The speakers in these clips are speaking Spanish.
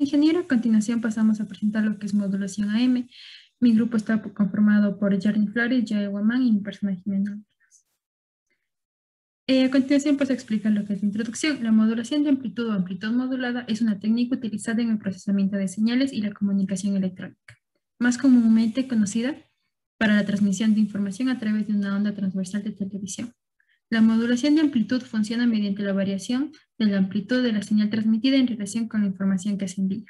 Ingeniero, a continuación pasamos a presentar lo que es modulación AM. Mi grupo está conformado por Jardín Flores, Jae Guamán y mi persona Jimena. A continuación pues explica lo que es la introducción. La modulación de amplitud o amplitud modulada es una técnica utilizada en el procesamiento de señales y la comunicación electrónica, más comúnmente conocida para la transmisión de información a través de una onda transversal de televisión. La modulación de amplitud funciona mediante la variación de la amplitud de la señal transmitida en relación con la información que se envía.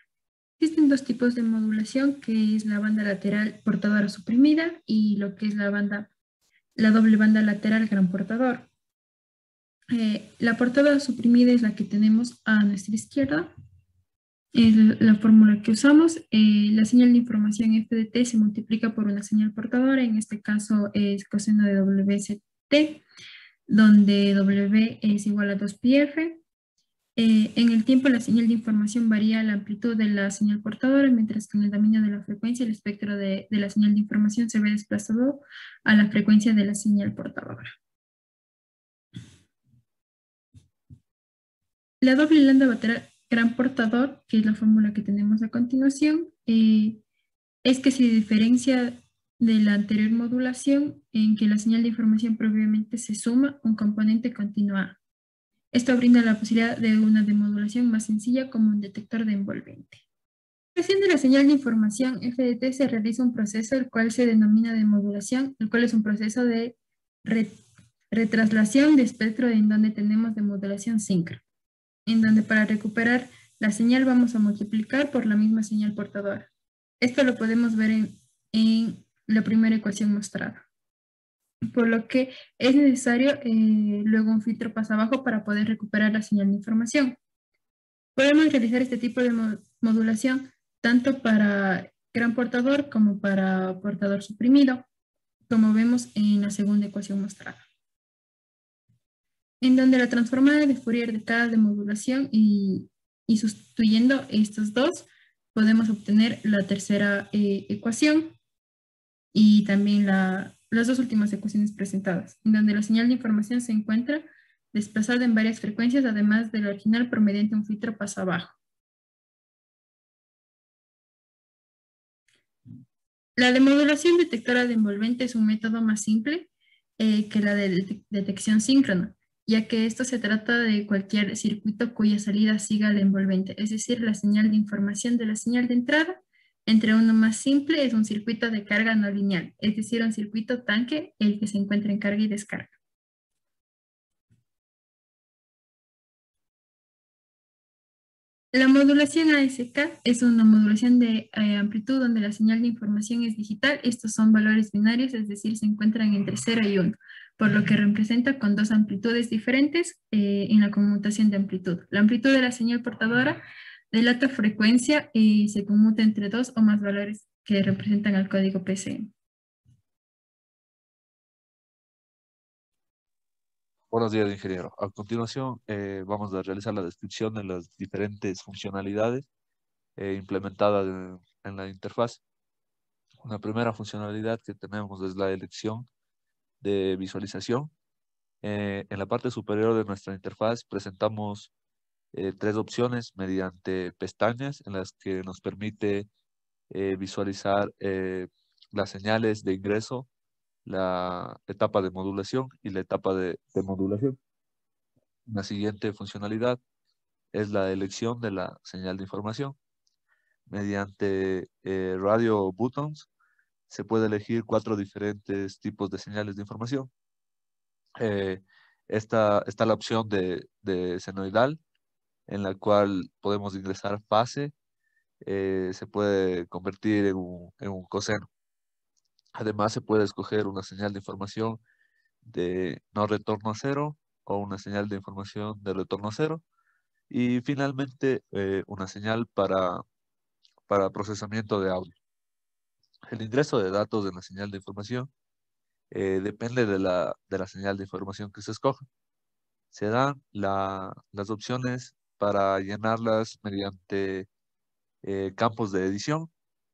Existen dos tipos de modulación, que es la banda lateral portadora suprimida y lo que es la doble banda lateral gran portador. La portadora suprimida es la que tenemos a nuestra izquierda. Es la fórmula que usamos. La señal de información f de t se multiplica por una señal portadora, en este caso es coseno de WST, donde W es igual a 2πf. En el tiempo, la señal de información varía la amplitud de la señal portadora, mientras que en el dominio de la frecuencia, el espectro de la señal de información se ve desplazado a la frecuencia de la señal portadora. La doble lambda lateral gran portador, que es la fórmula que tenemos a continuación, es que se diferencia de la anterior modulación en que la señal de información previamente se suma un componente continuo A. Esto brinda la posibilidad de una demodulación más sencilla como un detector de envolvente. La creación de la señal de información FDT se realiza un proceso el cual se denomina demodulación, el cual es un proceso de retraslación de espectro en donde tenemos demodulación síncrona, en donde para recuperar la señal vamos a multiplicar por la misma señal portadora. Esto lo podemos ver en la primera ecuación mostrada, por lo que es necesario luego un filtro paso abajo para poder recuperar la señal de información. Podemos realizar este tipo de modulación tanto para gran portador como para portador suprimido, como vemos en la segunda ecuación mostrada, en donde la transformada de Fourier de cada demodulación y sustituyendo estos dos, podemos obtener la tercera ecuación y también las dos últimas ecuaciones presentadas, en donde la señal de información se encuentra desplazada en varias frecuencias, además del original por mediante un filtro paso abajo. La demodulación detectora de envolvente es un método más simple que la de detección síncrona, ya que esto se trata de cualquier circuito cuya salida siga al envolvente, es decir, la señal de información de la señal de entrada. Entre uno más simple es un circuito de carga no lineal, es decir, un circuito tanque, el que se encuentra en carga y descarga. La modulación ASK es una modulación de amplitud donde la señal de información es digital. Estos son valores binarios, es decir, se encuentran entre 0 y 1, por lo que representa con dos amplitudes diferentes en la conmutación de amplitud. La amplitud de la señal portadora delata frecuencia y se conmuta entre dos o más valores que representan al código PCM. Buenos días, ingeniero. A continuación, vamos a realizar la descripción de las diferentes funcionalidades implementadas en la interfaz. Una primera funcionalidad que tenemos es la elección de visualización. En la parte superior de nuestra interfaz presentamos tres opciones mediante pestañas en las que nos permite visualizar las señales de ingreso, la etapa de modulación y la etapa de modulación. La siguiente funcionalidad es la elección de la señal de información. Mediante radio buttons se puede elegir 4 diferentes tipos de señales de información. Está la opción de senoidal, en la cual podemos ingresar fase, se puede convertir en un coseno. Además, se puede escoger una señal de información de no retorno a cero o una señal de información de retorno a cero. Y finalmente, una señal para procesamiento de audio. El ingreso de datos de la señal de información depende de la señal de información que se escoja. Se dan las opciones para llenarlas mediante campos de edición.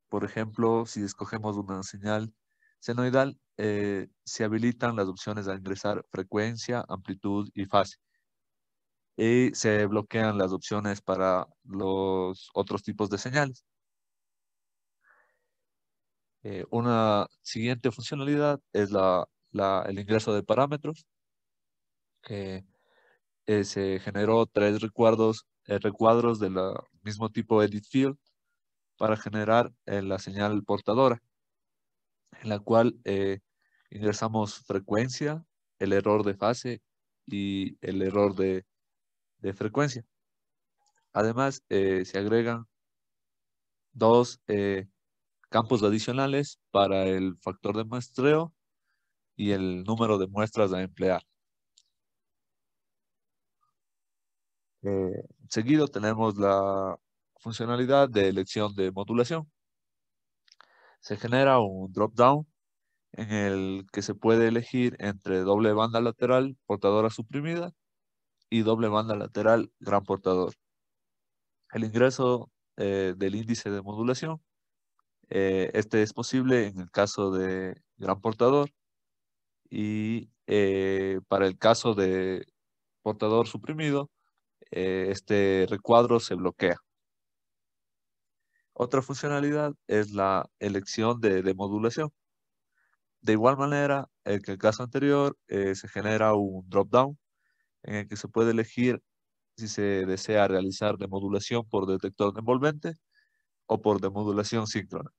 Por ejemplo, si escogemos una señal senoidal, se habilitan las opciones a ingresar frecuencia, amplitud y fase. y se bloquean las opciones para los otros tipos de señales. Una siguiente funcionalidad es el ingreso de parámetros, que se generó tres recuadros del mismo tipo edit field para generar la señal portadora, en la cual ingresamos frecuencia, el error de fase y el error de frecuencia. Además, se agregan dos campos adicionales para el factor de muestreo y el número de muestras a emplear. Seguido tenemos la funcionalidad de elección de modulación. Se genera un drop-down en el que se puede elegir entre doble banda lateral portadora suprimida y doble banda lateral gran portador. El ingreso del índice de modulación, este es posible en el caso de gran portador y para el caso de portador suprimido, este recuadro se bloquea. Otra funcionalidad es la elección de modulación. De igual manera que el caso anterior, se genera un drop-down en el que se puede elegir si se desea realizar demodulación por detector de envolvente o por demodulación síncrona.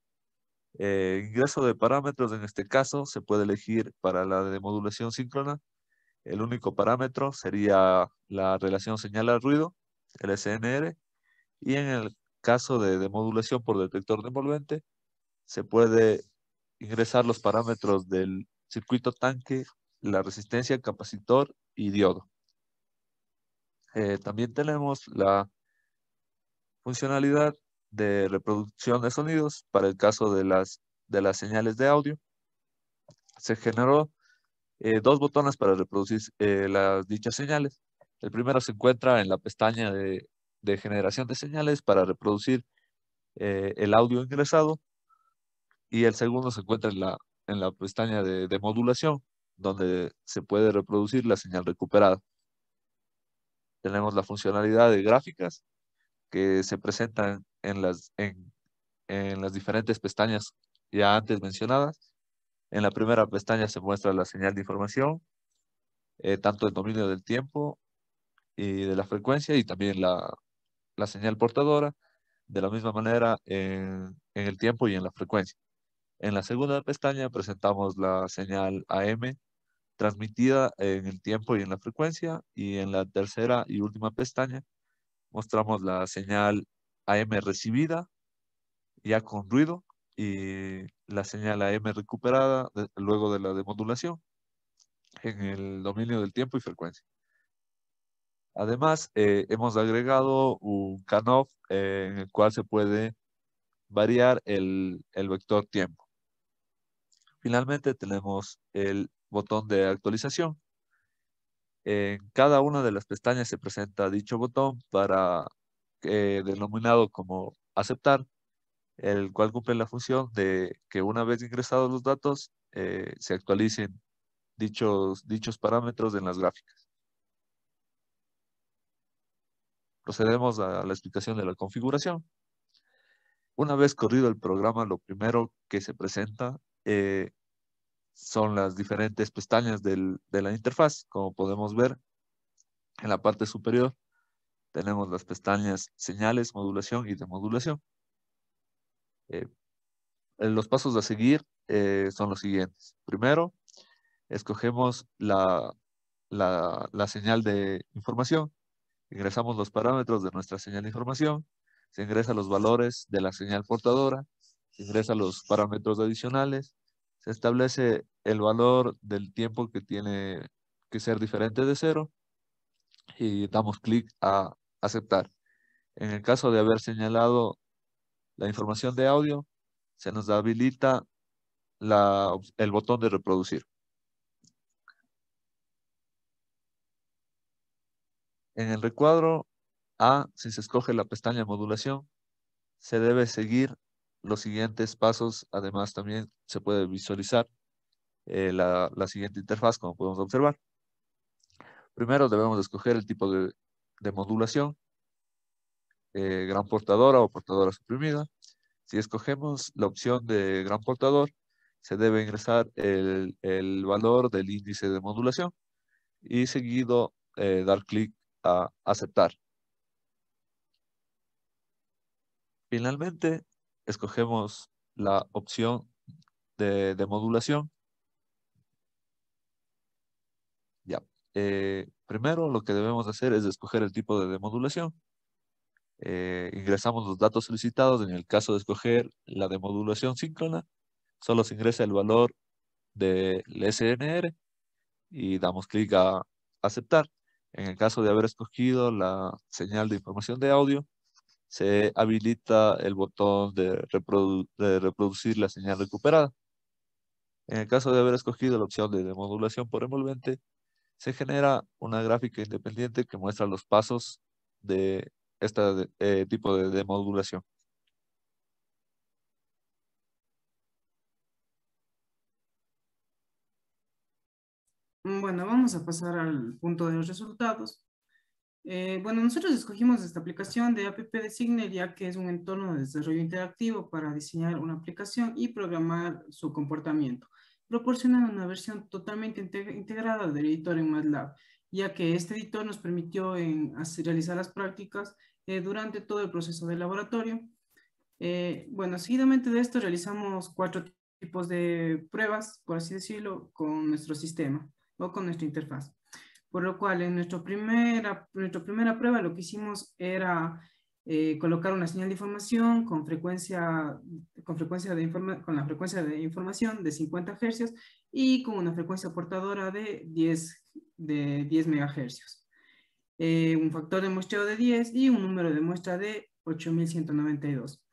Ingreso de parámetros, en este caso, se puede elegir para la demodulación síncrona. El único parámetro sería la relación señal al ruido, el SNR, y en el caso de demodulación por detector de envolvente, se puede ingresar los parámetros del circuito tanque, la resistencia, capacitor y diodo. También tenemos la funcionalidad de reproducción de sonidos para el caso de las señales de audio. Se generó dos botones para reproducir las dichas señales. El primero se encuentra en la pestaña de generación de señales para reproducir el audio ingresado, y el segundo se encuentra en la pestaña de modulación, donde se puede reproducir la señal recuperada. Tenemos la funcionalidad de gráficas que se presentan en las diferentes pestañas ya antes mencionadas. En la primera pestaña se muestra la señal de información, tanto el dominio del tiempo y de la frecuencia, y también la señal portadora, de la misma manera en el tiempo y en la frecuencia. En la segunda pestaña presentamos la señal AM transmitida en el tiempo y en la frecuencia, y en la tercera y última pestaña mostramos la señal AM recibida ya con ruido y la señal AM recuperada luego de la demodulación en el dominio del tiempo y frecuencia. Además, hemos agregado un CANoff en el cual se puede variar el vector tiempo. Finalmente tenemos el botón de actualización. En cada una de las pestañas se presenta dicho botón denominado como aceptar, el cual cumple la función de que una vez ingresados los datos, se actualicen dichos parámetros en las gráficas. Procedemos a la explicación de la configuración. Una vez corrido el programa, lo primero que se presenta son las diferentes pestañas de la interfaz. Como podemos ver, en la parte superior tenemos las pestañas señales, modulación y demodulación. Eh, los pasos a seguir son los siguientes. Primero, escogemos la señal de información. Ingresamos los parámetros de nuestra señal de información. Se ingresan los valores de la señal portadora. Se ingresan los parámetros adicionales. Se establece el valor del tiempo que tiene que ser diferente de 0. Y damos clic a aceptar. En el caso de haber señalado la información de audio, se nos habilita el botón de reproducir. En el recuadro A, si se escoge la pestaña modulación, se debe seguir los siguientes pasos. Además, también se puede visualizar la siguiente interfaz, como podemos observar. Primero debemos escoger el tipo de modulación, gran portadora o portadora suprimida. Si escogemos la opción de gran portador, se debe ingresar el valor del índice de modulación y seguido dar clic a aceptar. Finalmente, escogemos la opción de modulación. Ya. Primero lo que debemos hacer es escoger el tipo de demodulación. Ingresamos los datos solicitados. En el caso de escoger la demodulación síncrona, solo se ingresa el valor del SNR y damos clic a aceptar. En el caso de haber escogido la señal de información de audio, se habilita el botón de reproducir la señal recuperada. En el caso de haber escogido la opción de demodulación por envolvente, se genera una gráfica independiente que muestra los pasos de este tipo de demodulación. Bueno, vamos a pasar al punto de los resultados. Bueno, nosotros escogimos esta aplicación de App Designer ya que es un entorno de desarrollo interactivo para diseñar una aplicación y programar su comportamiento. Proporciona una versión totalmente integrada del editor en MATLAB, ya que este editor nos permitió realizar las prácticas durante todo el proceso de laboratorio. Bueno, seguidamente de esto realizamos 4 tipos de pruebas, por así decirlo, con nuestro sistema o con nuestra interfaz. Por lo cual, en nuestra primera prueba lo que hicimos era colocar una señal de información con la frecuencia de información de 50 Hz y con una frecuencia portadora de 10 MHz. Un factor de muestreo de 10 y un número de muestra de 8192.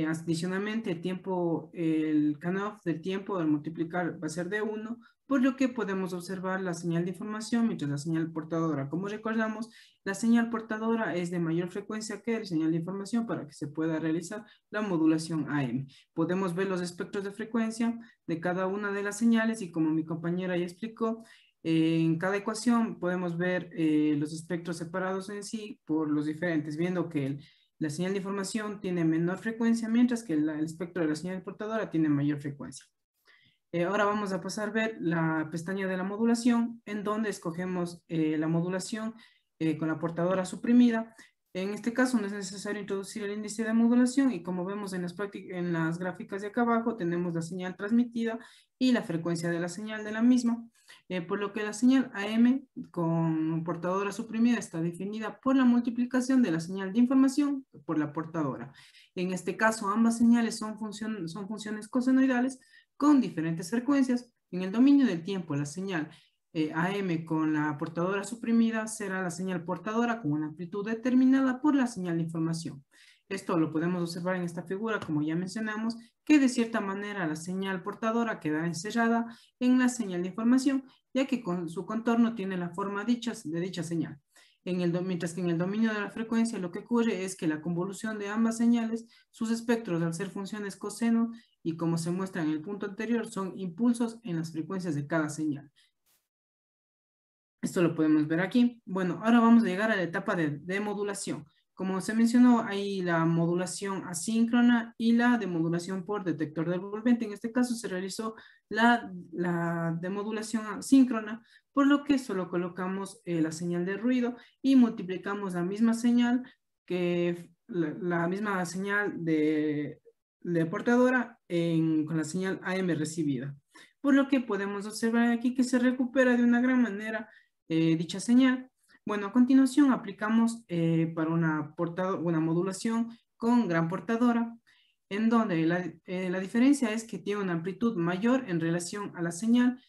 Adicionalmente, el cutoff del tiempo al multiplicar va a ser de 1, por lo que podemos observar la señal de información mientras la señal portadora. Como recordamos, la señal portadora es de mayor frecuencia que la señal de información para que se pueda realizar la modulación AM. Podemos ver los espectros de frecuencia de cada una de las señales y como mi compañera ya explicó, en cada ecuación podemos ver los espectros separados en sí por los diferentes, viendo que la señal de información tiene menor frecuencia, mientras que el espectro de la señal portadora tiene mayor frecuencia. Ahora vamos a pasar a ver la pestaña de la modulación, en donde escogemos la modulación con la portadora suprimida. En este caso no es necesario introducir el índice de modulación y como vemos en las gráficas de acá abajo tenemos la señal transmitida y la frecuencia de la señal de la misma. Por lo que la señal AM con portadora suprimida está definida por la multiplicación de la señal de información por la portadora. En este caso ambas señales son funciones cosenoidales con diferentes frecuencias. En el dominio del tiempo la señal AM con la portadora suprimida será la señal portadora con una amplitud determinada por la señal de información. Esto lo podemos observar en esta figura, como ya mencionamos, que de cierta manera la señal portadora queda encerrada en la señal de información, ya que con su contorno tiene la forma de dicha señal. Mientras que en el dominio de la frecuencia lo que ocurre es que la convolución de ambas señales, sus espectros al ser funciones coseno y como se muestra en el punto anterior, son impulsos en las frecuencias de cada señal. Esto lo podemos ver aquí. Bueno, ahora vamos a llegar a la etapa de modulación. Como se mencionó, hay la modulación asíncrona y la demodulación por detector de envolvente. En este caso se realizó la demodulación asíncrona, por lo que solo colocamos la señal de ruido y multiplicamos la misma señal de portadora con la señal AM recibida. Por lo que podemos observar aquí que se recupera de una gran manera dicha señal. Bueno, a continuación aplicamos para una modulación con gran portadora, en donde la diferencia es que tiene una amplitud mayor en relación a la señal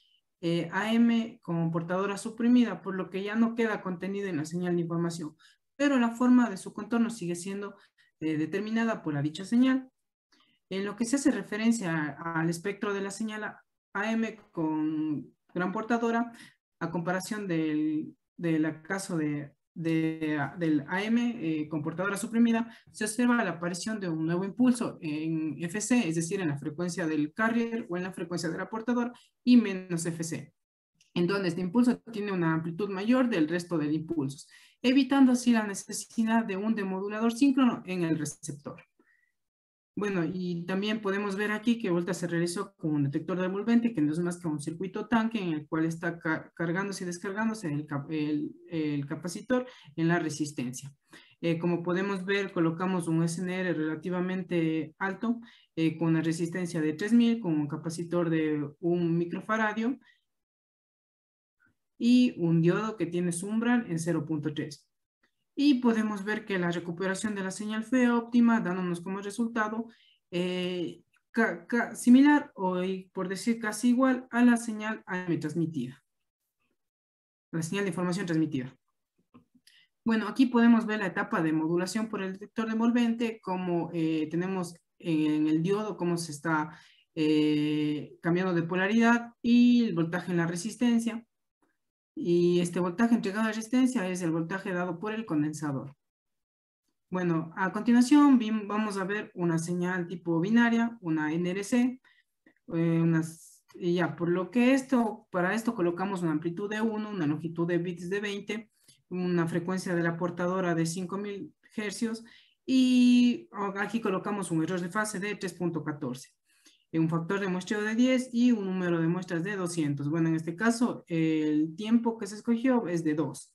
AM con portadora suprimida, por lo que ya no queda contenido en la señal de información, pero la forma de su contorno sigue siendo determinada por la dicha señal. En lo que se hace referencia al espectro de la señal AM con gran portadora, a comparación del caso del AM con portadora suprimida, se observa la aparición de un nuevo impulso en FC, es decir, en la frecuencia del carrier o en la frecuencia de la portadora, y menos FC, en donde este impulso tiene una amplitud mayor del resto de impulsos. evitando así la necesidad de un demodulador síncrono en el receptor. Bueno, y también podemos ver aquí que Volta se realizó con un detector de envolvente, que no es más que un circuito tanque en el cual está cargándose y descargándose el capacitor en la resistencia. Como podemos ver, colocamos un SNR relativamente alto, con una resistencia de 3000, con un capacitor de 1 microfaradio y un diodo que tiene su umbral en 0.3. Y podemos ver que la recuperación de la señal fue óptima, dándonos como resultado similar o, por decir, casi igual a la señal AM transmitida, la señal de información transmitida. Bueno, aquí podemos ver la etapa de modulación por el detector de envolvente, como tenemos en el diodo cómo se está cambiando de polaridad y el voltaje en la resistencia. Y este voltaje entregado a la resistencia es el voltaje dado por el condensador. Bueno, a continuación vamos a ver una señal tipo binaria, una NRC, y ya, por lo que para esto colocamos una amplitud de 1, una longitud de bits de 20, una frecuencia de la portadora de 5000 Hz y aquí colocamos un error de fase de 3.14. Un factor de muestreo de 10 y un número de muestras de 200. Bueno, en este caso, el tiempo que se escogió es de 2.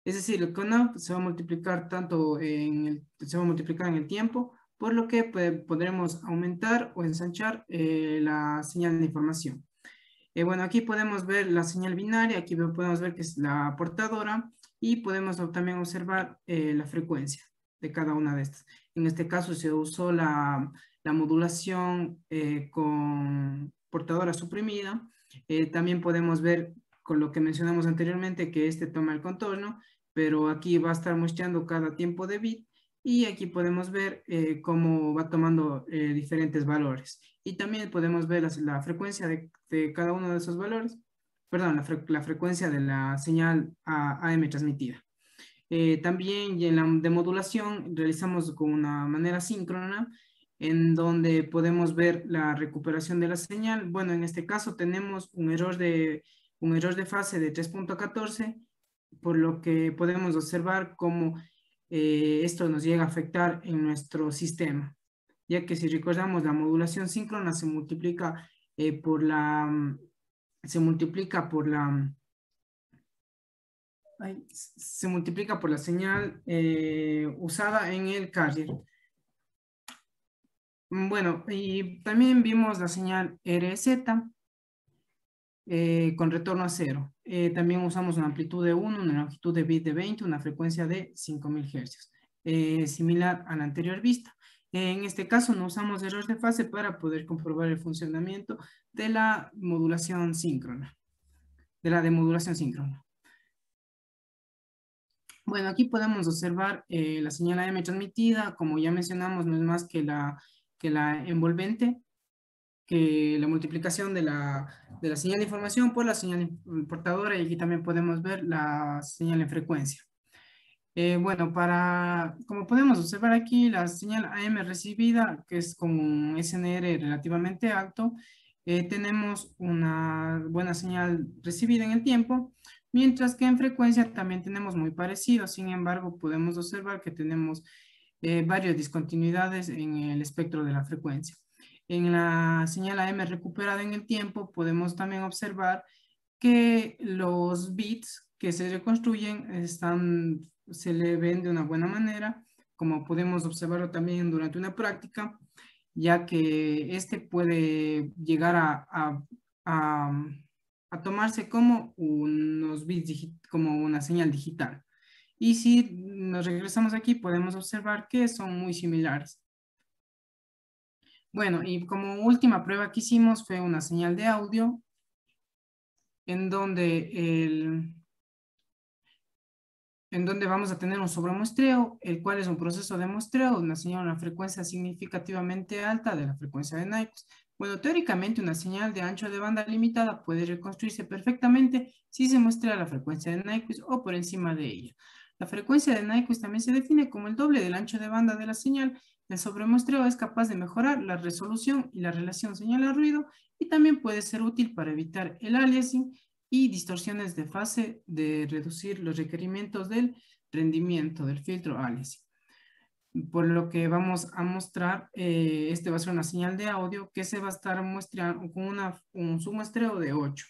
Es decir, el CONAP se va a multiplicar se va a multiplicar en el tiempo, por lo que podremos aumentar o ensanchar la señal de información. Bueno, aquí podemos ver la señal binaria, aquí podemos ver que es la portadora y podemos también observar la frecuencia de cada una de estas. En este caso se usó la modulación con portadora suprimida. También podemos ver con lo que mencionamos anteriormente que este toma el contorno, pero aquí va a estar muestreando cada tiempo de bit y aquí podemos ver cómo va tomando diferentes valores. Y también podemos ver la frecuencia de cada uno de esos valores, perdón, la frecuencia de la señal AM transmitida. También en la demodulación realizamos con una manera síncrona, en donde podemos ver la recuperación de la señal. Bueno, en este caso tenemos un error de fase de 3.14, por lo que podemos observar cómo esto nos llega a afectar en nuestro sistema, ya que si recordamos la modulación síncrona se multiplica por la señal usada en el carrier. Bueno, y también vimos la señal RZ con retorno a 0. También usamos una amplitud de 1, una longitud de bit de 20, una frecuencia de 5000 Hz, similar a la anterior vista. En este caso no usamos errores de fase para poder comprobar el funcionamiento de la modulación síncrona, de la demodulación síncrona. Bueno, aquí podemos observar la señal AM transmitida. Como ya mencionamos, no es más que la envolvente, que la multiplicación de la señal de información por la señal portadora, y aquí también podemos ver la señal en frecuencia. Bueno, como podemos observar aquí, la señal AM recibida, que es con un SNR relativamente alto, tenemos una buena señal recibida en el tiempo, mientras que en frecuencia también tenemos muy parecido. Sin embargo, podemos observar que tenemos varias discontinuidades en el espectro de la frecuencia. En la señal AM recuperada en el tiempo, podemos también observar que los bits que se reconstruyen se le ven de una buena manera, como podemos observarlo también durante una práctica, ya que este puede llegar a tomarse como unos bits, como una señal digital. Y si nos regresamos aquí, podemos observar que son muy similares. Bueno, y como última prueba que hicimos fue una señal de audio, en donde vamos a tener un sobremuestreo, el cual es un proceso de muestreo, una señal a una frecuencia significativamente alta de la frecuencia de Nyquist. Bueno, teóricamente una señal de ancho de banda limitada puede reconstruirse perfectamente si se muestra la frecuencia de Nyquist o por encima de ella. La frecuencia de Nyquist también se define como el doble del ancho de banda de la señal. El sobremuestreo es capaz de mejorar la resolución y la relación señal a ruido, y también puede ser útil para evitar el aliasing y distorsiones de fase, de reducir los requerimientos del rendimiento del filtro aliasing. Por lo que vamos a mostrar, este va a ser una señal de audio que se va a estar muestreando con un submuestreo de 8.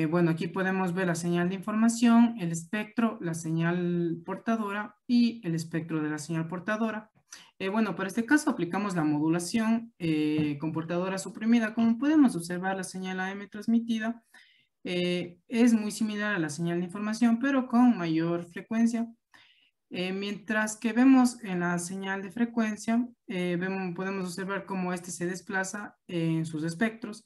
Bueno, aquí podemos ver la señal de información, el espectro, la señal portadora y el espectro de la señal portadora. Bueno, para este caso aplicamos la modulación con portadora suprimida. Como podemos observar, la señal AM transmitida es muy similar a la señal de información, pero con mayor frecuencia. Mientras que vemos en la señal de frecuencia, podemos observar cómo este se desplaza en sus espectros.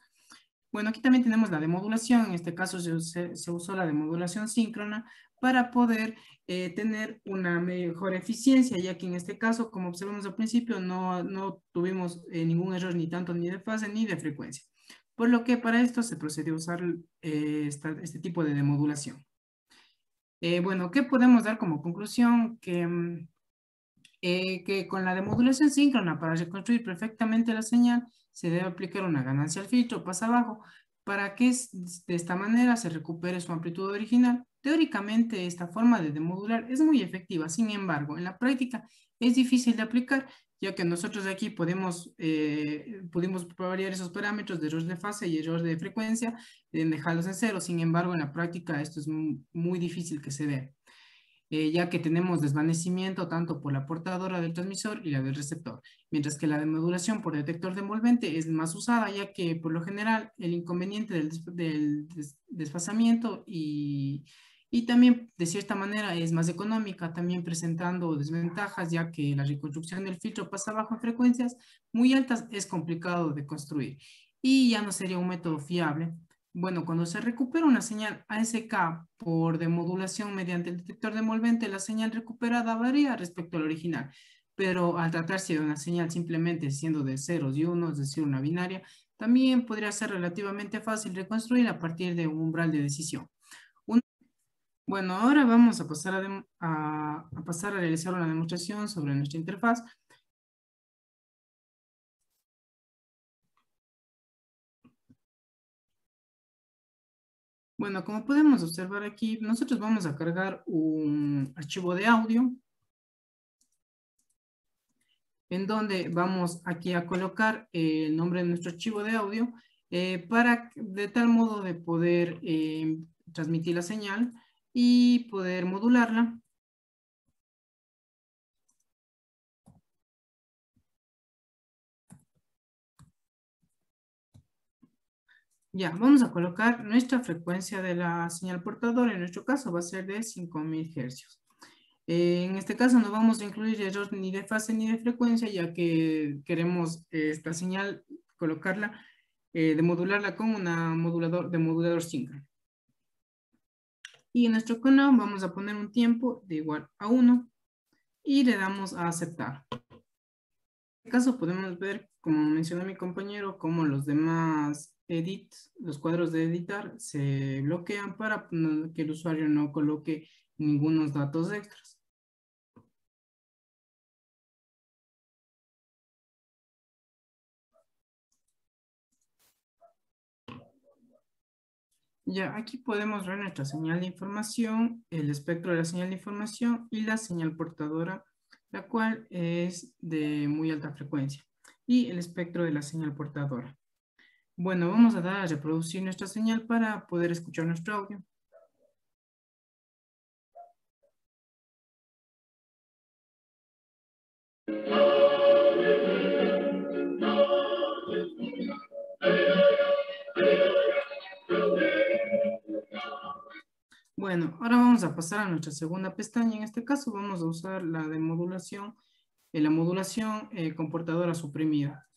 Bueno, aquí también tenemos la demodulación. En este caso se usó la demodulación síncrona para poder tener una mejor eficiencia, ya que en este caso, como observamos al principio, no tuvimos ningún error ni tanto ni de fase ni de frecuencia. Por lo que para esto se procedió a usar este tipo de demodulación. Bueno, ¿qué podemos dar como conclusión? Que con la demodulación síncrona para reconstruir perfectamente la señal se debe aplicar una ganancia al filtro pasa abajo para que de esta manera se recupere su amplitud original. Teóricamente esta forma de demodular es muy efectiva, sin embargo en la práctica es difícil de aplicar, ya que nosotros aquí pudimos variar esos parámetros de error de fase y error de frecuencia, dejarlos en cero. Sin embargo en la práctica esto es muy difícil que se dé. Ya que tenemos desvanecimiento tanto por la portadora del transmisor y la del receptor, mientras que la demodulación por detector de envolvente es más usada, ya que por lo general el inconveniente del desfasamiento y también de cierta manera es más económica, también presentando desventajas, ya que la reconstrucción del filtro pasa bajo en frecuencias muy altas es complicado de construir y ya no sería un método fiable. Bueno, cuando se recupera una señal ASK por demodulación mediante el detector de envolvente, la señal recuperada varía respecto al original, pero al tratarse de una señal simplemente siendo de ceros y unos, es decir, una binaria, también podría ser relativamente fácil reconstruir a partir de un umbral de decisión. Bueno, ahora vamos a pasar a realizar una demostración sobre nuestra interfaz. Bueno, como podemos observar aquí, nosotros vamos a cargar un archivo de audio en donde vamos aquí a colocar el nombre de nuestro archivo de audio de tal modo de poder transmitir la señal y poder modularla. Ya, vamos a colocar nuestra frecuencia de la señal portadora, en nuestro caso va a ser de 5000 Hz. En este caso no vamos a incluir error ni de fase ni de frecuencia, ya que queremos esta señal colocarla, de modularla con una modulador síncrono. Y en nuestro cono vamos a poner un tiempo de igual a 1 y le damos a aceptar. En este caso podemos ver, como mencionó mi compañero, cómo los demás los cuadros de editar se bloquean para que el usuario no coloque ningunos datos extras. Ya, aquí podemos ver nuestra señal de información, el espectro de la señal de información y la señal portadora, la cual es de muy alta frecuencia, y el espectro de la señal portadora. Bueno, vamos a dar a reproducir nuestra señal para poder escuchar nuestro audio. Bueno, ahora vamos a pasar a nuestra segunda pestaña. En este caso vamos a usar la modulación con portadora suprimida.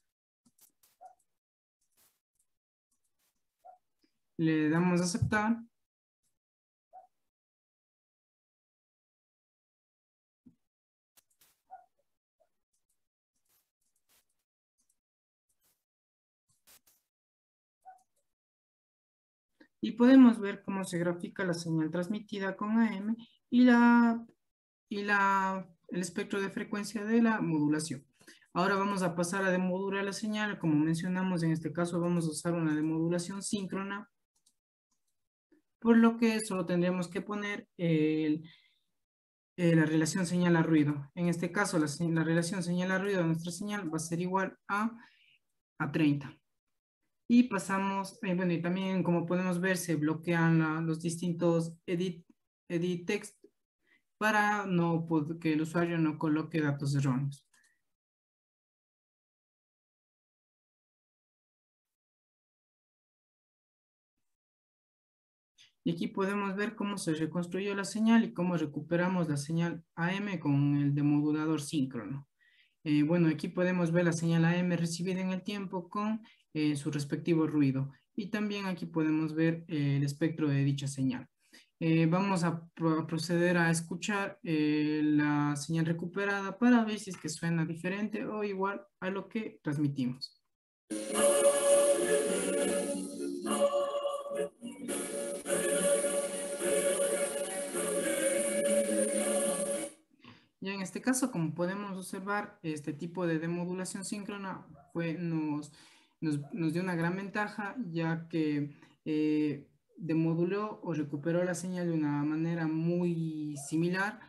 Le damos a aceptar. Y podemos ver cómo se grafica la señal transmitida con AM y el espectro de frecuencia de la modulación. Ahora vamos a pasar a demodular la señal. Como mencionamos, en este caso vamos a usar una demodulación síncrona, por lo que solo tendremos que poner la relación señal a ruido. En este caso, la relación señal a ruido de nuestra señal va a ser igual a 30. Y pasamos, bueno, y también como podemos ver, se bloquean los distintos edit text para que el usuario no coloque datos erróneos. Y aquí podemos ver cómo se reconstruyó la señal y cómo recuperamos la señal AM con el demodulador síncrono. Bueno, aquí podemos ver la señal AM recibida en el tiempo con su respectivo ruido. Y también aquí podemos ver el espectro de dicha señal. Vamos a proceder a escuchar la señal recuperada para ver si es que suena diferente o igual a lo que transmitimos. Ya en este caso, como podemos observar, este tipo de demodulación síncrona nos dio una gran ventaja, ya que demoduló o recuperó la señal de una manera muy similar.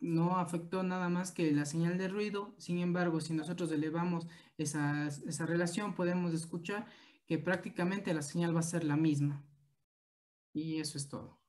No afectó nada más que la señal de ruido. Sin embargo, si nosotros elevamos esa relación, podemos escuchar que prácticamente la señal va a ser la misma. Y eso es todo.